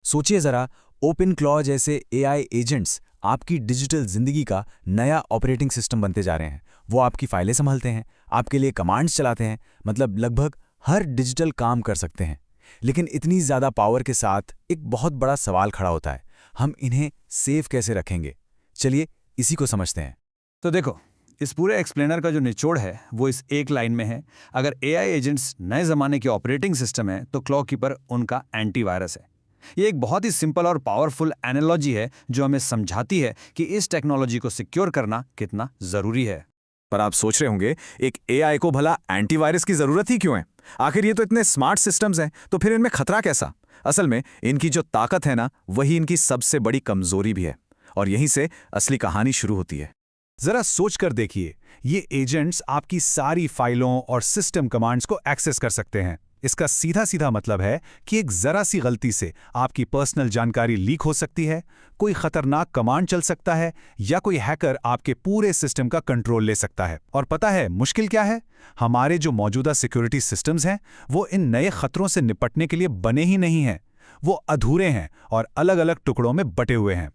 सोचिए जरा, open claw जैसे एआई एजेंट्स आपकी डिजिटल जिंदगी का नया ऑपरेटिंग सिस्टम बनते जा रहे हैं। वो आपकी फाइलें संभालते हैं, आपके लिए कमांड्स चलाते हैं, मतलब लगभग हर डिजिटल काम कर सकते हैं। लेकिन इतनी ज़्यादा पावर के साथ एक बहुत बड़ा सवाल खड़ा होता है, हम इन्हें सेव कैसे रखेंगे? चलिए इसी को समझते हैं। तो देखो, इस पूरे एक्सप्लेनर का जो निचोड़ है वो इस एक लाइन में है। अगर एआई एजेंट्स नए ज़माने के ऑपरेटिंग सिस्टम है तो क्लॉककीपर उनका एंटीवायरस है। ये एक बहुत ही सिंपल और पावरफुल एनालॉजी है जो हमें समझाती है कि इस टेक्नोलॉजी को सिक्योर करना कितना ज़रूरी है। पर आप सोच रहे होंगे, एक एआई को भला एंटीवायरस की जरूरत ही क्यों है? आखिर ये तो इतने स्मार्ट सिस्टम्स हैं, तो फिर इनमें खतरा कैसा? असल में इनकी जो ताकत है ना, वही इनकी सबसे बड़ी कमजोरी भी है। और यहीं से असली कहानी शुरू होती है। जरा सोच कर देखिए, ये एजेंट्स आपकी सारी फाइलों और सिस्टम कमांड्स को एक्सेस कर सकते हैं। इसका सीधा सीधा मतलब है कि एक जरा सी गलती से आपकी पर्सनल जानकारी लीक हो सकती है, कोई खतरनाक कमांड चल सकता है, या कोई हैकर आपके पूरे सिस्टम का कंट्रोल ले सकता है। और पता है मुश्किल क्या है? हमारे जो मौजूदा सिक्योरिटी सिस्टम्स हैं, वो इन नए खतरों से निपटने के लिए बने ही नहीं हैं। वो अधूरे हैं और अलग अलग टुकड़ों में बटे हुए हैं।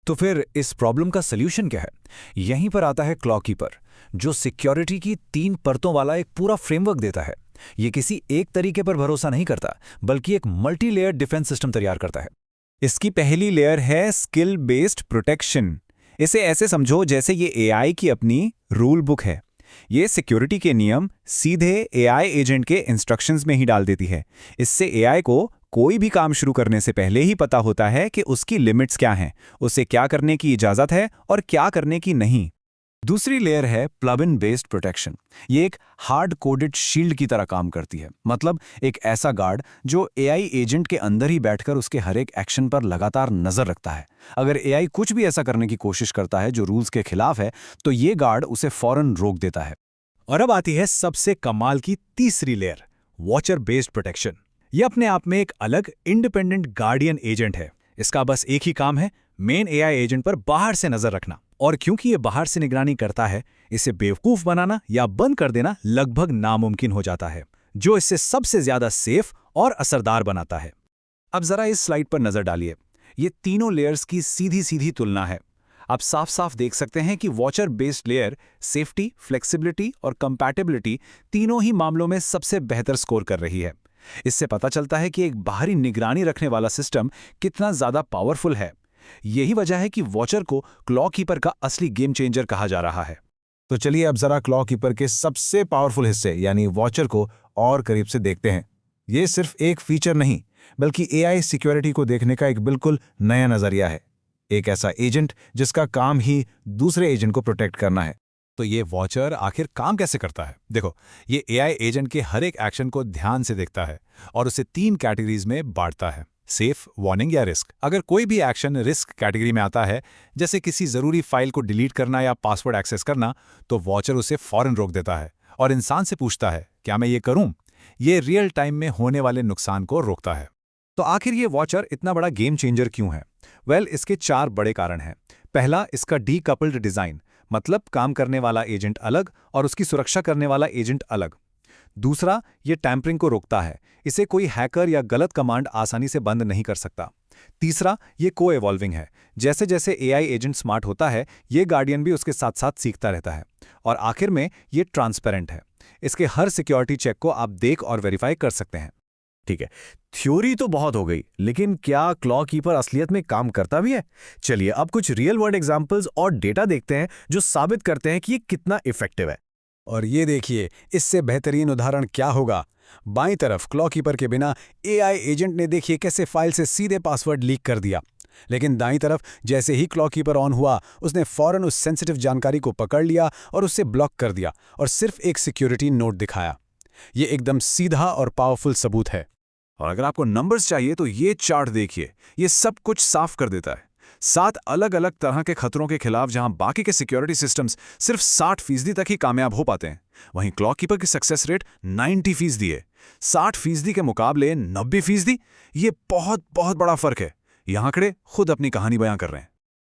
तो फिर इस प्रॉब्लम का सल्यूशन क्या है? यहीं पर आता है क्लॉककीपर, जो सिक्योरिटी की 3 परतों वाला एक पूरा फ्रेमवर्क देता है। ये किसी एक तरीके पर भरोसा नहीं करता, बल्कि एक मल्टी लेयर डिफेंस सिस्टम तैयार करता है। इसकी पहली लेयर है स्किल बेस्ड प्रोटेक्शन। इसे ऐसे समझो जैसे ये एआई की अपनी रूल बुक है। ये सिक्योरिटी के नियम सीधे एआई एजेंट के इंस्ट्रक्शंस में ही डाल देती है। इससे एआई को कोई भी काम शुरू करने से पहले ही पता होता है कि उसकी लिमिट्स क्या हैं, उसे क्या करने की इजाज़त है और क्या करने की नहीं। दूसरी लेयर है प्लग इन बेस्ड प्रोटेक्शन। ये एक हार्ड कोडेड शील्ड की तरह काम करती है, मतलब एक ऐसा गार्ड जो एआई एजेंट के अंदर ही बैठकर उसके हर एक एक्शन पर लगातार नजर रखता है। अगर एआई कुछ भी ऐसा करने की कोशिश करता है जो रूल्स के खिलाफ है, तो ये गार्ड उसे फौरन रोक देता है। और अब आती है सबसे कमाल की तीसरी लेयर, वॉचर बेस्ड प्रोटेक्शन। यह अपने आप में एक अलग इंडिपेंडेंट गार्डियन एजेंट है। इसका बस एक ही काम है, मेन एआई एजेंट पर बाहर से नजर रखना। और क्योंकि ये बाहर से निगरानी करता है, इसे बेवकूफ बनाना या बंद कर देना लगभग नामुमकिन हो जाता है, जो इससे सबसे ज्यादा सेफ और असरदार बनाता है। अब जरा इस स्लाइड पर नजर डालिए। ये तीनों लेयर्स की सीधी सीधी तुलना है। आप साफ साफ देख सकते हैं कि watcher based layer safety, flexibility और कंपैटिबिलिटी तीनों ही मामलों में सबसे बेहतर स्कोर कर रही है। इससे पता चलता है कि एक बाहरी निगरानी रखने वाला सिस्टम कितना ज्यादा पावरफुल है। यही वजह है कि वॉचर को क्लॉककीपर का असली गेम चेंजर कहा जा रहा है। तो चलिए अब जरा क्लॉककीपर के सबसे पावरफुल हिस्से यानी वॉचर को और करीब से देखते हैं। ये सिर्फ एक फीचर नहीं, बल्कि एआई सिक्योरिटी को देखने का एक बिल्कुल नया नजरिया है। एक ऐसा एजेंट जिसका काम ही दूसरे एजेंट को प्रोटेक्ट करना है। तो ये वॉचर आखिर काम कैसे करता है? देखो, ये एआई एजेंट के हर एक एक्शन को ध्यान से देखता है और उसे 3 कैटेगरीज में बांटता है, सेफ, वार्निंग या रिस्क। अगर कोई भी एक्शन रिस्क कैटेगरी में आता है, जैसे किसी जरूरी फाइल को डिलीट करना या पासवर्ड एक्सेस करना, तो वॉचर उसे फौरन रोक देता है और इंसान से पूछता है, क्या मैं ये करूं? ये रियल टाइम में होने वाले नुकसान को रोकता है। तो आखिर ये वॉचर इतना बड़ा गेम चेंजर क्यों है? इसके 4 बड़े कारण हैं। पहला, इसका डीकपल्ड डिजाइन, मतलब काम करने वाला एजेंट अलग और उसकी सुरक्षा करने वाला एजेंट अलग। दूसरा, ये टैंपरिंग को रोकता है, इसे कोई हैकर या गलत कमांड आसानी से बंद नहीं कर सकता। तीसरा, ये को एवॉल्विंग है, जैसे जैसे एआई एजेंट स्मार्ट होता है, ये गार्डियन भी उसके साथ साथ सीखता रहता है। और आखिर में ये ट्रांसपेरेंट है, इसके हर सिक्योरिटी चेक को आप देख और वेरीफाई कर सकते हैं। ठीक है, थ्योरी तो बहुत हो गई, लेकिन क्या क्लॉककीपर असलियत में काम करता भी है? चलिए अब कुछ रियल वर्ल्ड एग्जांपल्स और डेटा देखते हैं जो साबित करते हैं कि ये कितना इफेक्टिव है। और ये देखिए, इससे बेहतरीन उदाहरण क्या होगा। बाईं तरफ क्लॉककीपर के बिना एआई एजेंट ने देखिए कैसे फाइल से सीधे पासवर्ड लीक कर दिया। लेकिन दाईं तरफ जैसे ही क्लॉककीपर ऑन हुआ, उसने फौरन उस सेंसिटिव जानकारी को पकड़ लिया और उसे ब्लॉक कर दिया और सिर्फ एक सिक्योरिटी नोट दिखाया। ये एकदम सीधा और पावरफुल सबूत है। और अगर आपको नंबर्स चाहिए तो ये चार्ट देखिए, ये सब कुछ साफ कर देता है। 7 अलग अलग तरह के खतरों के खिलाफ जहां बाकी के सिक्योरिटी सिस्टम्स सिर्फ 60% तक ही कामयाब हो पाते हैं, वहीं क्लॉककीपर की सक्सेस रेट 90% है। 60% के मुकाबले 90%, ये बहुत बहुत बड़ा फर्क है। ये आंकड़े खुद अपनी कहानी बयां कर रहे हैं।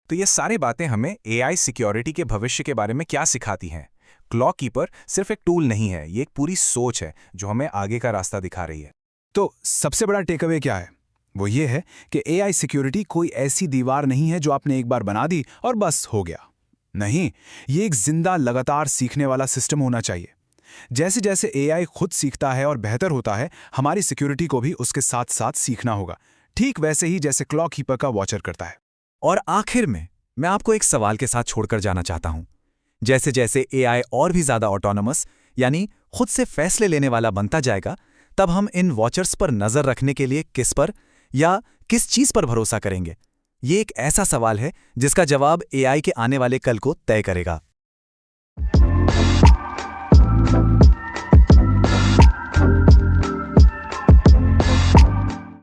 तो ये सारी बातें हमें एआई सिक्योरिटी के भविष्य के बारे में क्या सिखाती हैं? क्लॉककीपर सिर्फ एक टूल नहीं है, ये एक पूरी सोच है जो हमें आगे का रास्ता दिखा रही है। तो सबसे बड़ा टेकअवे क्या है? वो ये है कि AI सिक्योरिटी कोई ऐसी दीवार नहीं है जो आपने एक बार बना दी और बस हो गया। नहीं, ये एक जिंदा लगातार सीखने वाला सिस्टम होना चाहिए। जैसे जैसे AI खुद सीखता है और बेहतर होता है, हमारी सिक्योरिटी को भी उसके साथ साथ सीखना होगा, ठीक वैसे ही जैसे क्लॉक कीपर का वॉचर करता है। और आखिर में मैं आपको एक सवाल के साथ छोड़कर जाना चाहता हूं। जैसे जैसे AI और भी ज्यादा ऑटोनोमस यानी खुद से फैसले लेने वाला बनता जाएगा, तब हम इन वॉचर्स पर नजर रखने के लिए किस पर या किस चीज पर भरोसा करेंगे? ये एक ऐसा सवाल है जिसका जवाब AI के आने वाले कल को तय करेगा।